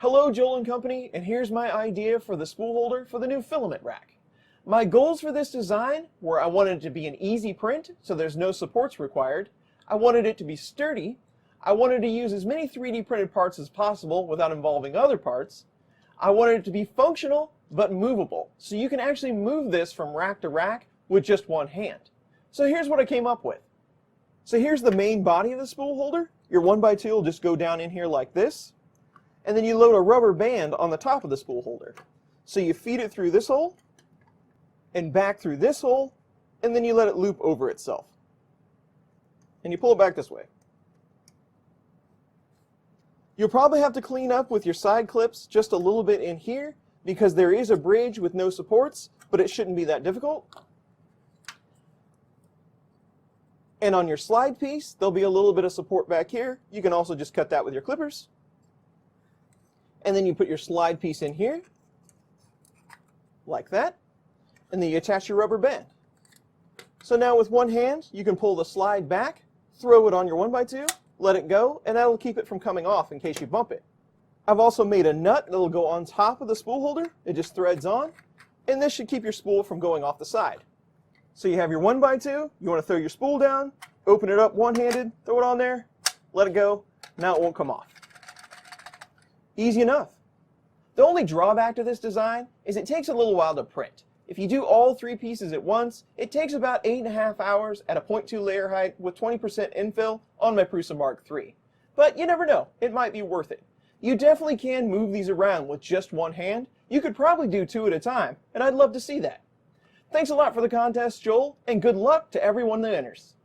Hello, Joel and Company, and here's my idea for the spool holder for the new filament rack. My goals for this design were I wanted it to be an easy print, so there's no supports required. I wanted it to be sturdy. I wanted to use as many 3D printed parts as possible without involving other parts. I wanted it to be functional, but movable, so you can actually move this from rack to rack with just one hand. So here's what I came up with. So here's the main body of the spool holder. Your 1x2 will just go down in here like this. And then you load a rubber band on the top of the spool holder. So you feed it through this hole, and back through this hole, and then you let it loop over itself. And you pull it back this way. You'll probably have to clean up with your side clips just a little bit in here, because there is a bridge with no supports, but it shouldn't be that difficult. And on your slide piece, there'll be a little bit of support back here. You can also just cut that with your clippers. And then you put your slide piece in here, like that, and then you attach your rubber band. So now with one hand, you can pull the slide back, throw it on your 1x2, let it go, and that'll keep it from coming off in case you bump it. I've also made a nut that'll go on top of the spool holder. It just threads on, and this should keep your spool from going off the side. So you have your 1x2, you want to throw your spool down, open it up one-handed, throw it on there, let it go, now it won't come off. Easy enough. The only drawback to this design is it takes a little while to print. If you do all three pieces at once, it takes about 8.5 hours at a 0.2 layer height with 20% infill on my Prusa Mark III. But you never know, it might be worth it. You definitely can move these around with just one hand. You could probably do 2 at a time, and I'd love to see that. Thanks a lot for the contest, Joel, and good luck to everyone that enters.